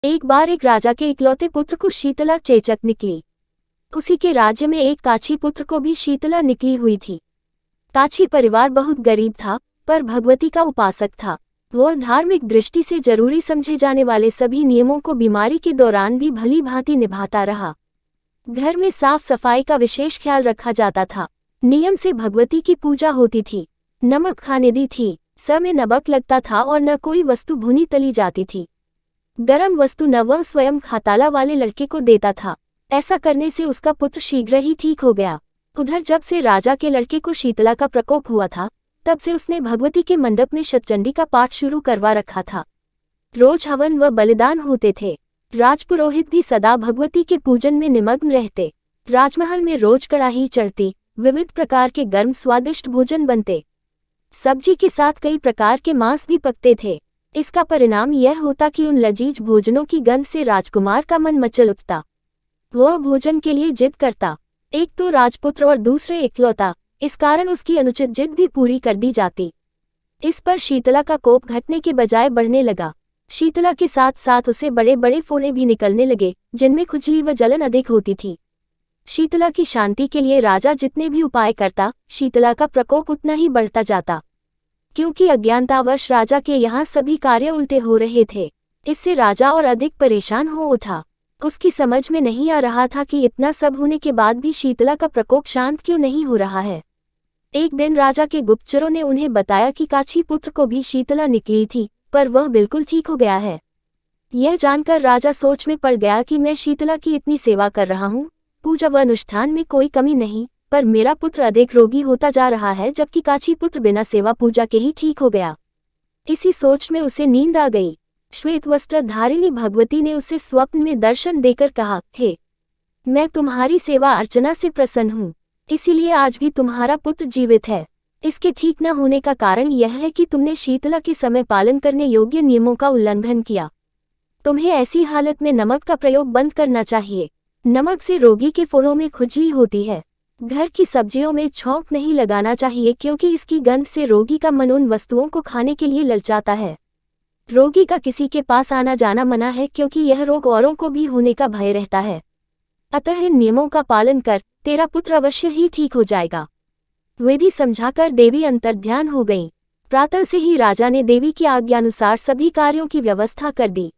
एक बार एक राजा के इकलौते पुत्र को शीतला चेचक निकली। उसी के राज्य में एक काछी पुत्र को भी शीतला निकली हुई थी। काछी परिवार बहुत गरीब था, पर भगवती का उपासक था। वह धार्मिक दृष्टि से जरूरी समझे जाने वाले सभी नियमों को बीमारी के दौरान भी भली भांति निभाता रहा। घर में साफ सफाई का विशेष ख्याल रखा जाता था। नियम से भगवती की पूजा होती थी। नमक खाने दी थी, समय नमक लगता था और न कोई वस्तु भुनी तली जाती थी। गरम वस्तु न वह स्वयं खाताला वाले लड़के को देता था। ऐसा करने से उसका पुत्र शीघ्र ही ठीक हो गया। उधर जब से राजा के लड़के को शीतला का प्रकोप हुआ था, तब से उसने भगवती के मंडप में शतचंडी का पाठ शुरू करवा रखा था। रोज हवन व बलिदान होते थे। राजपुरोहित भी सदा भगवती के पूजन में निमग्न रहते। राजमहल में रोज कड़ाही चढ़ती, विविध प्रकार के गर्म स्वादिष्ट भोजन बनते। सब्जी के साथ कई प्रकार के मांस भी पकते थे। इसका परिणाम यह होता कि उन लजीज भोजनों की गंध से राजकुमार का मन मचल उठता। वह भोजन के लिए जिद करता। एक तो राजपुत्र और दूसरे इकलौता, इस कारण उसकी अनुचित जिद भी पूरी कर दी जाती। इस पर शीतला का कोप घटने के बजाय बढ़ने लगा। शीतला के साथ साथ उसे बड़े बड़े फोड़े भी निकलने लगे, जिनमें खुजली व जलन अधिक होती थी। शीतला की शांति के लिए राजा जितने भी उपाय करता, शीतला का प्रकोप उतना ही बढ़ता जाता। क्योंकि अज्ञानतावश राजा के यहाँ सभी कार्य उल्टे हो रहे थे, इससे राजा और अधिक परेशान हो उठा। उसकी समझ में नहीं आ रहा था कि इतना सब होने के बाद भी शीतला का प्रकोप शांत क्यों नहीं हो रहा है। एक दिन राजा के गुप्तचरों ने उन्हें बताया कि काछी पुत्र को भी शीतला निकली थी, पर वह बिल्कुल ठीक हो गया है। यह जानकर राजा सोच में पड़ गया कि मैं शीतला की इतनी सेवा कर रहा हूँ, पूजा व अनुष्ठान में कोई कमी नहीं, पर मेरा पुत्र अधिक रोगी होता जा रहा है, जबकि काछी पुत्र बिना सेवा पूजा के ही ठीक हो गया। इसी सोच में उसे नींद आ गई। श्वेत वस्त्र धारिणी भगवती ने उसे स्वप्न में दर्शन देकर कहा, हे, मैं तुम्हारी सेवा अर्चना से प्रसन्न हूँ, इसीलिए आज भी तुम्हारा पुत्र जीवित है। इसके ठीक न होने का कारण यह है कि तुमने शीतला के समय पालन करने योग्य नियमों का उल्लंघन किया। तुम्हें ऐसी हालत में नमक का प्रयोग बंद करना चाहिए। नमक से रोगी के फोड़ों में खुजली होती है। घर की सब्जियों में छौंक नहीं लगाना चाहिए, क्योंकि इसकी गंध से रोगी का मन उन वस्तुओं को खाने के लिए ललचाता है। रोगी का किसी के पास आना जाना मना है, क्योंकि यह रोग औरों को भी होने का भय रहता है। अतः इन नियमों का पालन कर, तेरा पुत्र अवश्य ही ठीक हो जाएगा। विधि समझाकर देवी अंतर्ध्यान हो गईं। प्रातः से ही राजा ने देवी की आज्ञानुसार सभी कार्यों की व्यवस्था कर दी।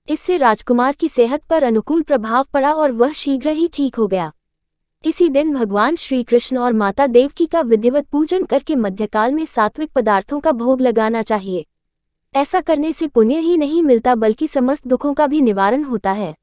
इससे राजकुमार की सेहत पर अनुकूल प्रभाव पड़ा और वह शीघ्र ही ठीक हो गया। इसी दिन भगवान श्री कृष्ण और माता देवकी का विधिवत पूजन करके मध्यकाल में सात्विक पदार्थों का भोग लगाना चाहिए। ऐसा करने से पुण्य ही नहीं मिलता, बल्कि समस्त दुखों का भी निवारण होता है।